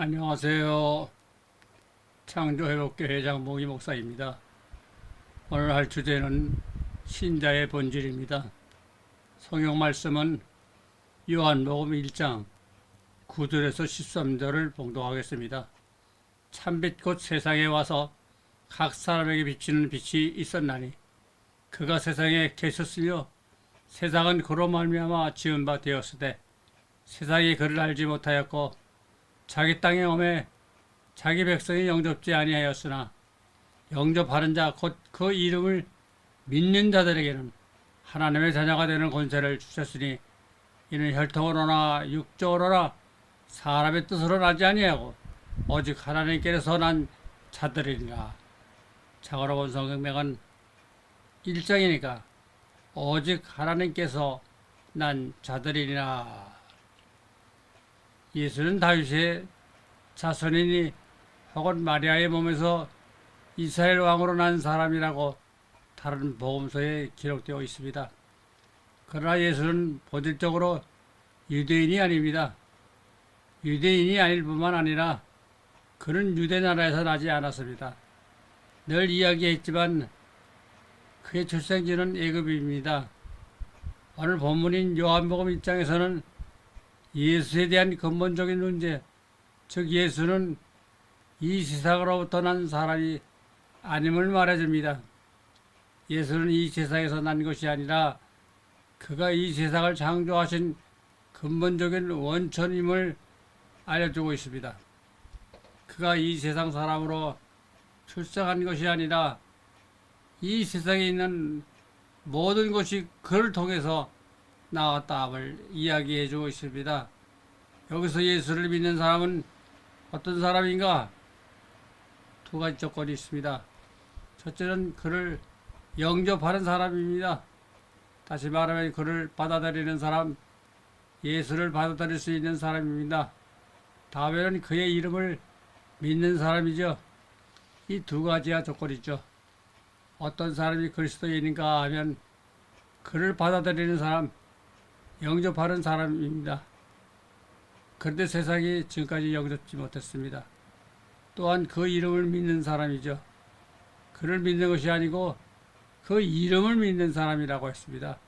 안녕하세요. 창조회복교회 장봉희 목사입니다. 오늘 할 주제는 신자의 본질입니다. 성경 말씀은 요한복음 1장 9절에서 13절을 봉독하겠습니다. 참빛 곧 세상에 와서 각 사람에게 비치는 빛이 있었나니 그가 세상에 계셨으며 세상은 그로 말미암아 지은 바 되었으되 세상이 그를 알지 못하였고 자기 땅에 오매 자기 백성이 영접지 아니하였으나 영접하는 자 곧 그 이름을 믿는 자들에게는 하나님의 자녀가 되는 권세를 주셨으니 이는 혈통으로나 육적으로나 사람의 뜻으로 나지 아니하고 오직 하나님께서 난 자들이니라. 자고로 본 성경명은 1장이니까 오직 하나님께서 난 자들이니라. 예수는 다윗의 자손이니 혹은 마리아의 몸에서 이스라엘 왕으로 난 사람이라고 다른 복음서에 기록되어 있습니다. 그러나 예수는 본질적으로 유대인이 아닙니다. 유대인이 아닐 뿐만 아니라 그는 유대 나라에서 나지 않았습니다. 늘 이야기했지만 그의 출생지는 애굽입니다. 오늘 본문인 요한복음 1장에서는 예수에 대한 근본적인 문제, 즉 예수는 이 세상으로부터 난 사람이 아님을 말해줍니다. 예수는 이 세상에서 난 것이 아니라 그가 이 세상을 창조하신 근본적인 원천임을 알려주고 있습니다. 그가 이 세상 사람으로 출생한 것이 아니라 이 세상에 있는 모든 것이 그를 통해서 나왔다함을 이야기해주고 있습니다. 여기서 예수를 믿는 사람은 어떤 사람인가? 두 가지 조건이 있습니다. 첫째는 그를 영접하는 사람입니다. 다시 말하면 그를 받아들이는 사람, 예수를 받아들일 수 있는 사람입니다. 다음에는 그의 이름을 믿는 사람이죠. 이 두 가지가 조건이죠. 어떤 사람이 그리스도인인가 하면 그를 받아들이는 사람, 영접하는 사람입니다. 그런데 세상이 지금까지 영접지 못했습니다. 또한 그 이름을 믿는 사람이죠. 그를 믿는 것이 아니고 그 이름을 믿는 사람이라고 했습니다.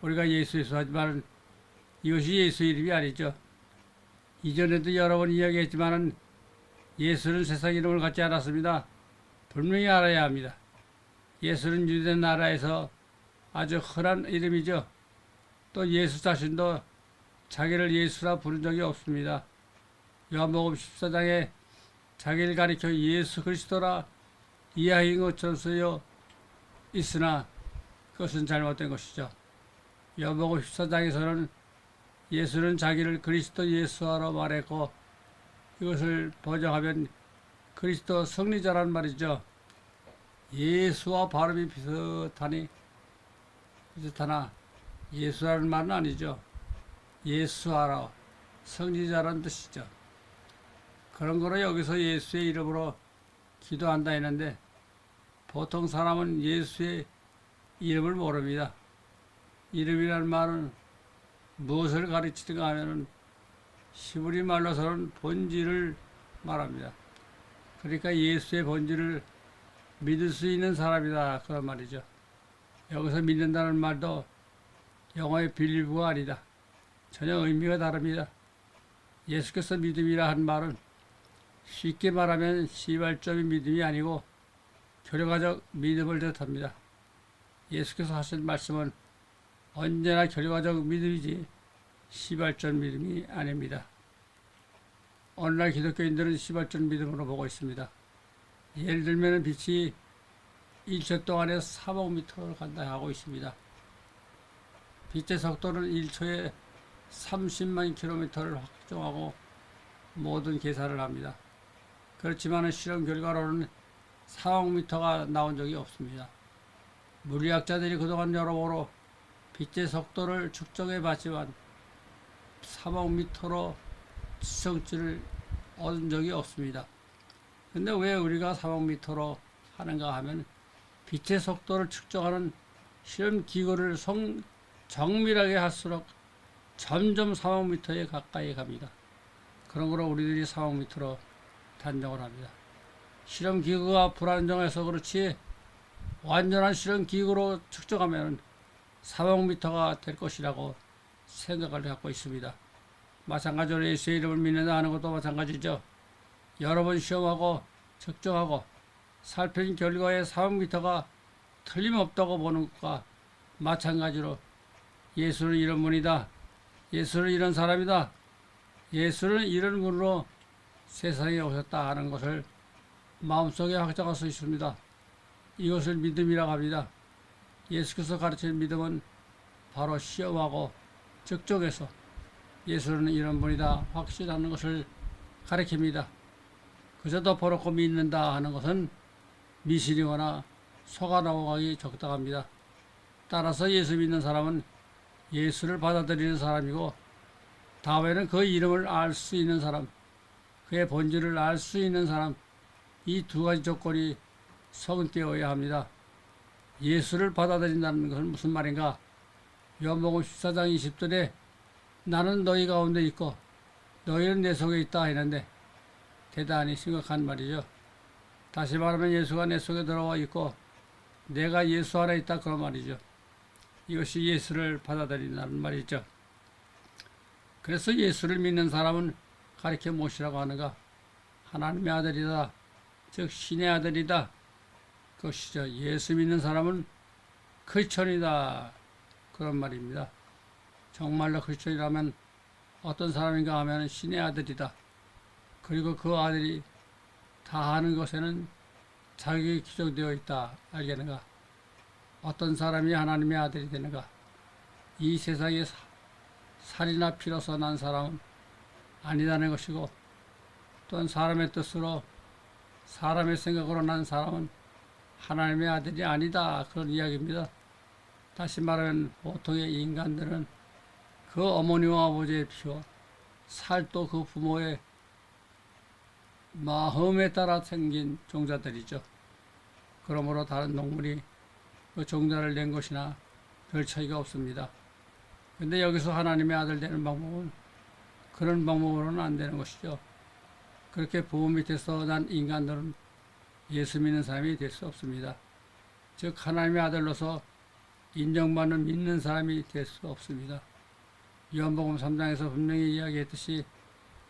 우리가 예수 하지만 이것이 예수 이름이 아니죠. 이전에도 여러 번 이야기했지만 예수는 세상 이름을 갖지 않았습니다. 분명히 알아야 합니다. 예수는 유대 나라에서 아주 흔한 이름이죠. 또 예수 자신도 자기를 예수라 부른 적이 없습니다. 요한복음 14장에 자기를 가리켜 예수 그리스도라 이야기한 것처럼 쓰여 있으나 그것은 잘못된 것이죠. 요한복음 14장에서는 예수는 자기를 그리스도 예수하러 말했고 이것을 번역하면 그리스도 승리자란 말이죠. 예수와 발음이 비슷하나 예수라는 말은 아니죠. 예수하러 승리자라는 뜻이죠. 그런 거로 여기서 예수의 이름으로 기도한다 했는데 보통 사람은 예수의 이름을 모릅니다. 이름이라는 말은 무엇을 가르치든가 하면은 히브리 말로서는 본질을 말합니다. 그러니까 예수의 본질을 믿을 수 있는 사람이다 그런 말이죠. 여기서 믿는다는 말도 영어의 빌리브가 아니다. 전혀 의미가 다릅니다. 예수께서 믿음이라 한 말은 쉽게 말하면 시발점의 믿음이 아니고 결과적 믿음을 뜻합니다. 예수께서 하신 말씀은 언제나 결과적 믿음이지 시발점 믿음이 아닙니다. 오늘날 기독교인들은 시발점 믿음으로 보고 있습니다. 예를 들면 빛이 1초 동안에 3억 미터를 간다 하고 있습니다. 빛의 속도는 1초에 30만 킬로미터를 확정하고 모든 계산을 합니다. 그렇지만 실험 결과로는 4억 미터가 나온 적이 없습니다. 물리학자들이 그동안 여러모로 빛의 속도를 측정해 봤지만 3억 미터로 지성치를 얻은 적이 없습니다. 근데 왜 우리가 3억 미터로 하는가 하면 빛의 속도를 측정하는 실험 기구를 정밀하게 할수록 점점 3억 미터에 가까이 갑니다. 그런 거로 우리들이 사망 밑으로 단정을 합니다. 실험 기구가 불안정해서 그렇지 완전한 실험 기구로 측정하면 400m가 될 것이라고 생각을 갖고 있습니다. 마찬가지로 예수의 이름을 믿는다 하는 것도 마찬가지죠. 여러 번 시험하고 측정하고 살핀 결과에 400m가 틀림없다고 보는 것과 마찬가지로 예수는 이런 분이다. 예수는 이런 사람이다. 예수는 이런 분으로 세상에 오셨다 하는 것을 마음속에 확정할 수 있습니다. 이것을 믿음이라고 합니다. 예수께서 가르치는 믿음은 바로 시험하고 측정해서 예수는 이런 분이다 확신하는 것을 가르칩니다. 그저 덮어놓고 믿는다 하는 것은 미신이거나 속아 넘어가기 적당합니다. 따라서 예수 믿는 사람은 예수를 받아들이는 사람이고 다음에는 그 이름을 알 수 있는 사람, 그의 본질을 알 수 있는 사람, 이 두 가지 조건이 성되어야 합니다. 예수를 받아들인다는 것은 무슨 말인가? 요한복음 14장 20절에 나는 너희 가운데 있고 너희는 내 속에 있다 했는데 대단히 심각한 말이죠. 다시 말하면 예수가 내 속에 들어와 있고 내가 예수 안에 있다 그런 말이죠. 이것이 예수를 받아들인다는 말이죠. 그래서 예수를 믿는 사람은 가리켜 무엇이라고 하는가? 하나님의 아들이다. 즉 신의 아들이다. 그것이죠. 예수 믿는 사람은 크리스천이다. 그런 말입니다. 정말로 크리스천이라면 어떤 사람인가 하면 신의 아들이다. 그리고 그 아들이 다 하는 것에는 자격이 규정되어 있다. 알겠는가? 어떤 사람이 하나님의 아들이 되는가? 이 세상에 살이나 피로서 난 사람은 아니다는 것이고 또한 사람의 뜻으로 사람의 생각으로 난 사람은 하나님의 아들이 아니다. 그런 이야기입니다. 다시 말하면 보통의 인간들은 그 어머니와 아버지의 피와 살도 그 부모의 마음에 따라 생긴 종자들이죠. 그러므로 다른 동물이 그 종자를 낸 것이나 별 차이가 없습니다. 근데 여기서 하나님의 아들 되는 방법은 그런 방법으로는 안 되는 것이죠. 그렇게 부모 밑에서 난 인간들은 예수 믿는 사람이 될 수 없습니다. 즉 하나님의 아들로서 인정받는 믿는 사람이 될 수 없습니다. 요한복음 3장에서 분명히 이야기했듯이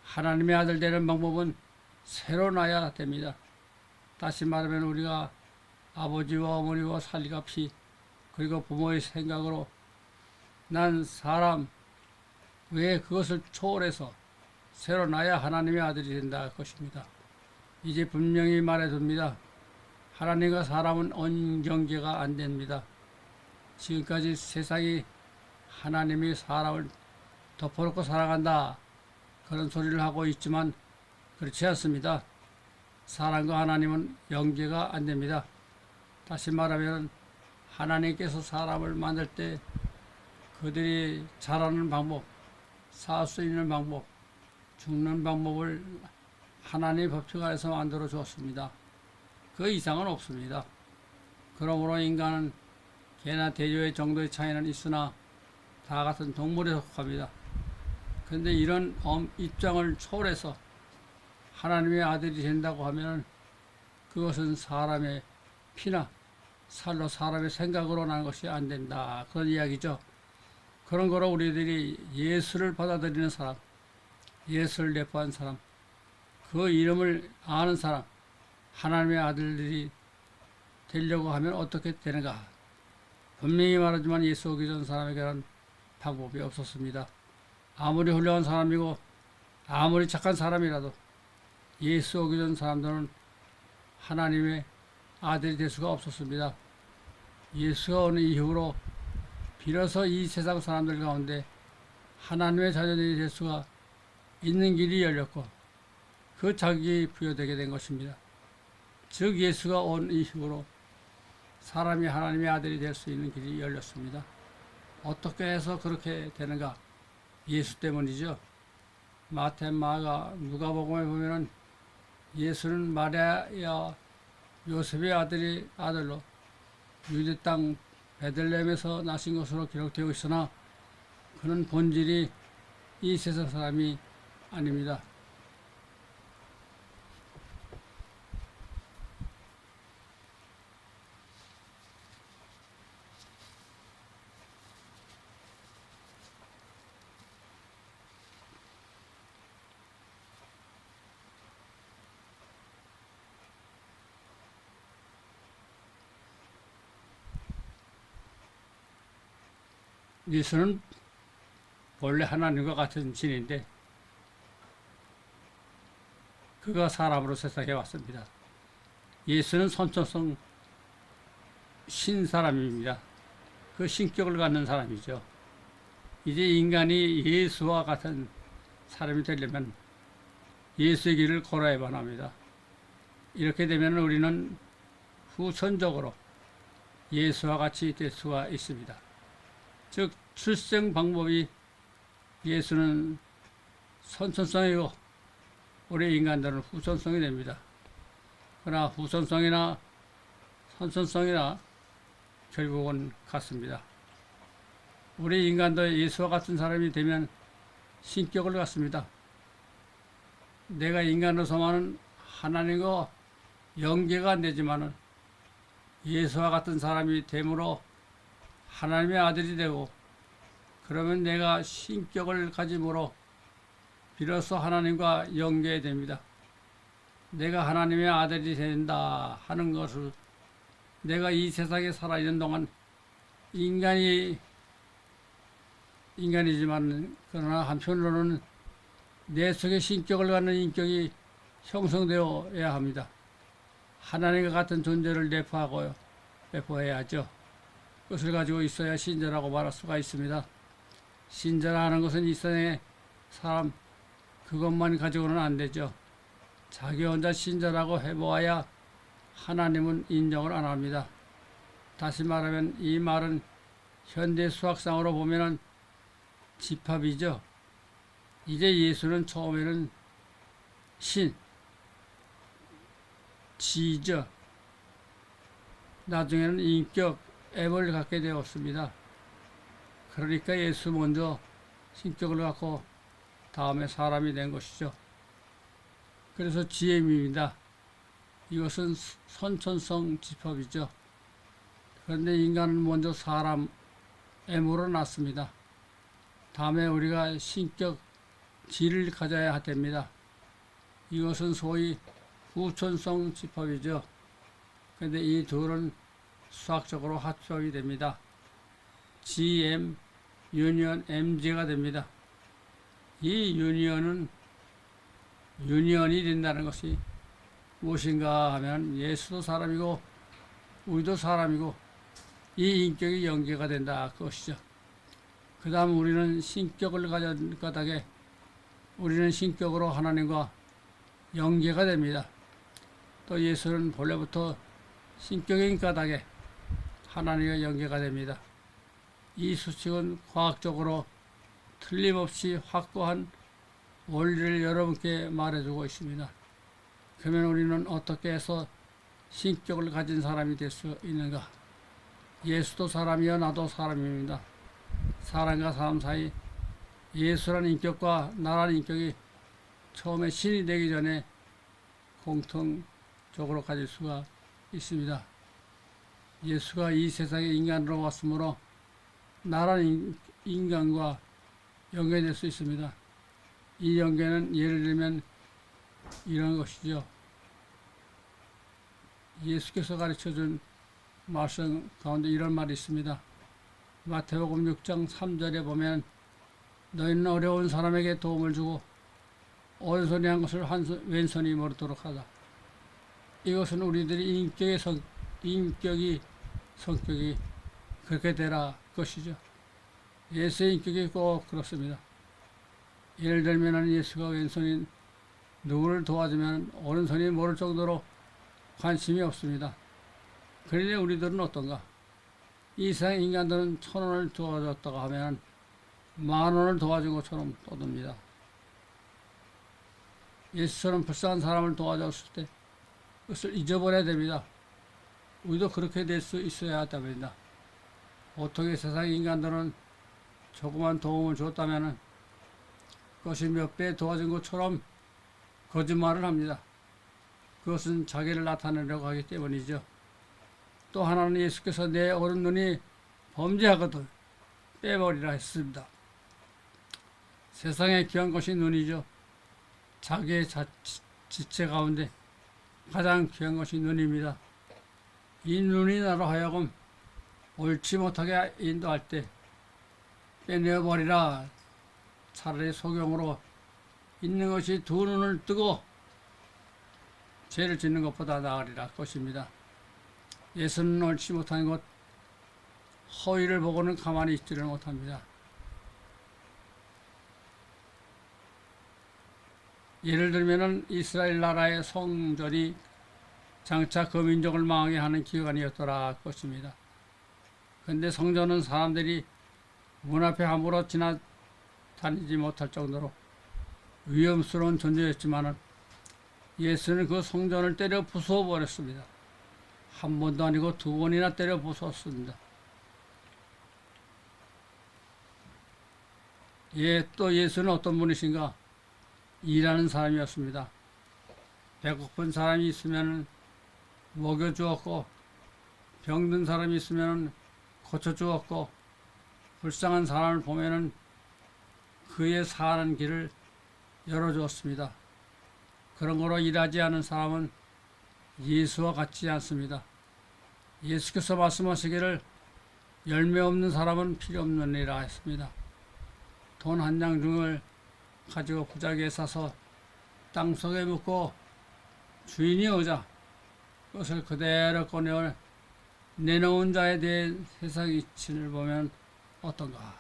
하나님의 아들 되는 방법은 새로 나야 됩니다. 다시 말하면 우리가 아버지와 어머니와 살과 피 그리고 부모의 생각으로 난 사람 왜 그것을 초월해서 새로 나야 하나님의 아들이 된다 것입니다. 이제 분명히 말해둡니다. 하나님과 사람은 언경계가 안 됩니다. 지금까지 세상이 하나님이 사람을 덮어놓고 살아간다 그런 소리를 하고 있지만 그렇지 않습니다. 사람과 하나님은 연계가 안 됩니다. 다시 말하면 하나님께서 사람을 만들 때 그들이 자라는 방법, 살 수 있는 방법, 죽는 방법을 하나님의 법칙 안에서 만들어 주었습니다. 그 이상은 없습니다. 그러므로 인간은 개나 대조의 정도의 차이는 있으나 다 같은 동물에 속합니다. 그런데 이런 입장을 초월해서 하나님의 아들이 된다고 하면 그것은 사람의 피나 살로 사람의 생각으로 나는 것이 안 된다. 그런 이야기죠. 그런 거로 우리들이 예수를 받아들이는 사람, 예수를 내포한 사람, 그 이름을 아는 사람, 하나님의 아들들이 되려고 하면 어떻게 되는가? 분명히 말하지만 예수 오기 전 사람에게는 방법이 없었습니다. 아무리 훌륭한 사람이고 아무리 착한 사람이라도 예수 오기 전 사람들은 하나님의 아들이 될 수가 없었습니다. 예수가 오는 이후로 비로소 이 세상 사람들 가운데 하나님의 자녀들이 될 수가 있는 길이 열렸고 그 자격이 부여되게 된 것입니다. 즉 예수가 온 이후로 사람이 하나님의 아들이 될 수 있는 길이 열렸습니다. 어떻게 해서 그렇게 되는가? 예수 때문이죠. 마태, 마가, 누가복음에 보면은 예수는 마리아와 요셉의 아들로 유대 땅 베들레헴에서 나신 것으로 기록되어 있으나 그는 본질이 이 세상 사람이 아닙니다. 예수는 본래 하나님과 같은 신인데 그가 사람으로 세상에 왔습니다. 예수는 선천성 신 사람입니다. 그 신격을 갖는 사람이죠. 이제 인간이 예수와 같은 사람이 되려면 예수의 길을 걸어야만 합니다. 이렇게 되면 우리는 후천적으로 예수와 같이 될 수가 있습니다. 즉 출생 방법이 예수는 선천성이고 우리 인간들은 후천성이 됩니다. 그러나 후천성이나 선천성이나 결국은 같습니다. 우리 인간도 예수와 같은 사람이 되면 신격을 갖습니다. 내가 인간으로서만은 하나님과 연계가 안 되지만은 예수와 같은 사람이 됨으로 하나님의 아들이 되고 그러면 내가 신격을 가짐으로 비로소 하나님과 연계됩니다. 내가 하나님의 아들이 된다 하는 것을 내가 이 세상에 살아있는 동안 인간이지만 그러나 한편으로는 내 속에 신격을 갖는 인격이 형성되어야 합니다. 하나님과 같은 존재를 내포해야 하죠. 그것을 가지고 있어야 신자라고 말할 수가 있습니다. 신자라 하는 것은 이 세상에 사람 그것만 가지고는 안 되죠. 자기 혼자 신자라고 해보아야 하나님은 인정을 안 합니다. 다시 말하면 이 말은 현대 수학상으로 보면은 집합이죠. 이제 예수는 처음에는 신, 지죠. 나중에는 인격, 앱을 갖게 되었습니다. 그러니까 예수 먼저 신격을 갖고 다음에 사람이 된 것이죠. 그래서 지엠입니다. 이것은 선천성 집합이죠. 그런데 인간은 먼저 사람, M으로 났습니다. 다음에 우리가 신격, 지를 가져야 됩니다. 이것은 소위 후천성 집합이죠. 그런데 이 둘은 수학적으로 합성이 됩니다. GM, 유니언, MG가 됩니다. 이 유니언이 된다는 것이 무엇인가 하면 예수도 사람이고 우리도 사람이고 이 인격이 연계가 된다 그것이죠. 그 다음 우리는 신격을 가진 까닭에 우리는 신격으로 하나님과 연계가 됩니다. 또 예수는 본래부터 신격인 까닭에 하나님과 연계가 됩니다. 이 수칙은 과학적으로 틀림없이 확고한 원리를 여러분께 말해주고 있습니다. 그러면 우리는 어떻게 해서 신격을 가진 사람이 될 수 있는가? 예수도 사람이요 나도 사람입니다. 사람과 사람 사이 예수라는 인격과 나라는 인격이 처음에 신이 되기 전에 공통적으로 가질 수가 있습니다. 예수가 이 세상에 인간으로 왔으므로 나라는 인간과 연계될 수 있습니다. 이 연계는 예를 들면 이런 것이죠. 예수께서 가르쳐준 말씀 가운데 이런 말이 있습니다. 마태복음 6장 3절에 보면 너희는 어려운 사람에게 도움을 주고 오른손이 한 것을 왼손이 모르도록 하다. 이것은 우리들이 성격이 그렇게 되라 것이죠. 예수의 인격이 꼭 그렇습니다. 예를 들면 예수가 왼손인 누구를 도와주면 오른손이 모를 정도로 관심이 없습니다. 그런데 우리들은 어떤가? 이 세상 인간들은 1,000원을 도와줬다고 하면 10,000원을 도와준 것처럼 떠듭니다. 예수처럼 불쌍한 사람을 도와줬을 때 그것을 잊어버려야 됩니다. 우리도 그렇게 될 수 있어야 한답니다. 보통의 세상 인간들은 조그만 도움을 줬다면 그것이 몇 배 도와준 것처럼 거짓말을 합니다. 그것은 자기를 나타내려고 하기 때문이죠. 또 하나는 예수께서 내 오른눈이 범죄하거든 빼버리라 했습니다. 세상에 귀한 것이 눈이죠. 자기의 지체 가운데 가장 귀한 것이 눈입니다. 이 눈이 나로 하여금 옳지 못하게 인도할 때 빼내어버리라. 차라리 소경으로 있는 것이 두 눈을 뜨고 죄를 짓는 것보다 나으리라 것입니다. 예수는 옳지 못한 것, 허위를 보고는 가만히 있지를 못합니다. 예를 들면 이스라엘 나라의 성전이 장차 그 민족을 망하게 하는 기관이었더라 것입니다. 근데 성전은 사람들이 문 앞에 함부로 지나다니지 못할 정도로 위험스러운 존재였지만 예수는 그 성전을 때려 부수어 버렸습니다. 한 번도 아니고 두 번이나 때려 부수었습니다. 또 예수는 어떤 분이신가? 일하는 사람이었습니다. 배고픈 사람이 있으면 먹여주었고, 병든 사람이 있으면 고쳐주었고, 불쌍한 사람을 보면은 그의 사는 길을 열어주었습니다. 그런 거로 일하지 않은 사람은 예수와 같지 않습니다. 예수께서 말씀하시기를 열매 없는 사람은 필요 없느니라 했습니다. 돈 한 장중을 가지고 부자에게 사서 땅속에 묻고 주인이 오자 그것을 그대로 꺼내 내놓은 자에 대해 세상 이치를 보면 어떤가?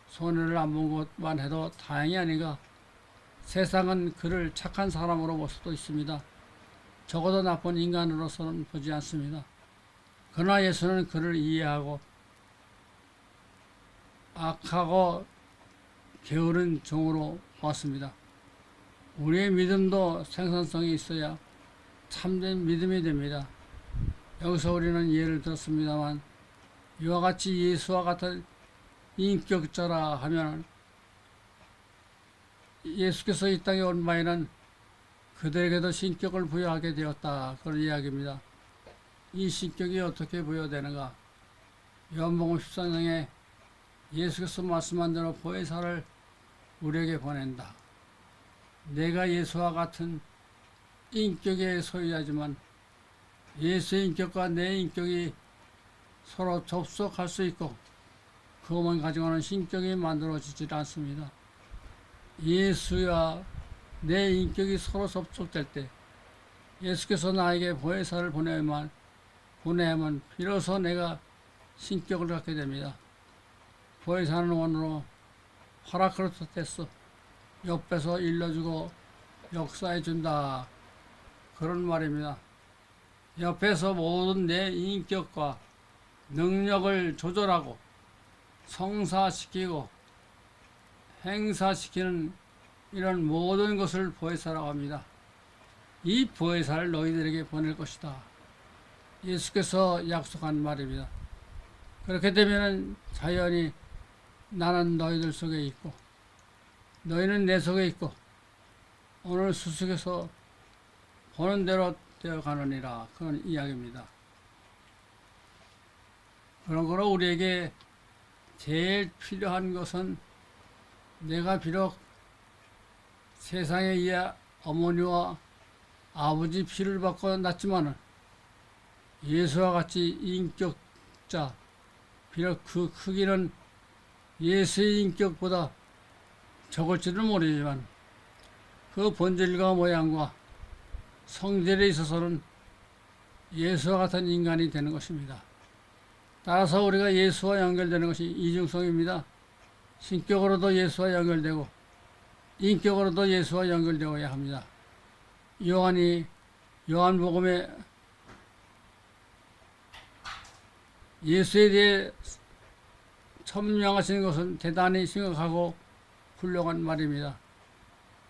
손해를 안 본 것만 해도 다행이 아닌가? 세상은 그를 착한 사람으로 볼 수도 있습니다. 적어도 나쁜 인간으로서는 보지 않습니다. 그러나 예수는 그를 이해하고 악하고 게으른 종으로 보았습니다. 우리의 믿음도 생산성이 있어야 참된 믿음이 됩니다. 여기서 우리는 예를 들었습니다만 이와 같이 예수와 같은 인격자라 하면 예수께서 이 땅에 온 바에는 그들에게도 신격을 부여하게 되었다. 그런 이야기입니다. 이 신격이 어떻게 부여되는가? 요한복음 14장에 예수께서 말씀한 대로 보혜사를 우리에게 보낸다. 내가 예수와 같은 인격에 소유하지만 예수의 인격과 내 인격이 서로 접속할 수 있고 그것만 가지고는 신격이 만들어지지 않습니다. 예수와 내 인격이 서로 접촉될 때 예수께서 나에게 보혜사를 보내야만 비로소 내가 신격을 갖게 됩니다. 보혜사는 원으로 파라크로토테스, 옆에서 일러주고 역사해준다. 그런 말입니다. 옆에서 모든 내 인격과 능력을 조절하고 성사시키고 행사시키는 이런 모든 것을 보혜사라고 합니다. 이 보혜사를 너희들에게 보낼 것이다. 예수께서 약속한 말입니다. 그렇게 되면 자연히 나는 너희들 속에 있고 너희는 내 속에 있고 오늘 수석에서 보는 대로 되어가느니라. 그런 이야기입니다. 그런 거로 우리에게 제일 필요한 것은 내가 비록 세상에 의해 어머니와 아버지 피를 받고 났지만은 예수와 같이 인격자, 비록 그 크기는 예수의 인격보다 적을지는 모르지만 그 본질과 모양과 성질에 있어서는 예수와 같은 인간이 되는 것입니다. 따라서 우리가 예수와 연결되는 것이 이중성입니다. 신격으로도 예수와 연결되고 인격으로도 예수와 연결되어야 합니다. 요한복음에 예수에 대해 천명하시는 것은 대단히 심각하고 훌륭한 말입니다.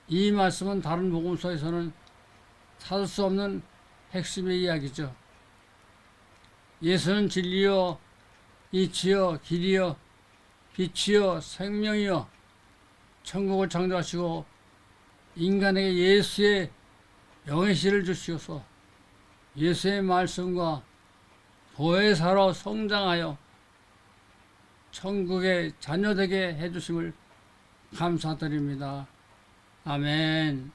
이 말씀은 다른 복음서에서는 찾을 수 없는 핵심의 이야기죠. 예수는 진리요, 이치요, 길이요, 빛이요, 생명이요, 천국을 창조하시고 인간에게 예수의 영예시를 주시어서 예수의 말씀과 보혜사로 성장하여 천국의 자녀되게 해주심을 감사드립니다. 아멘.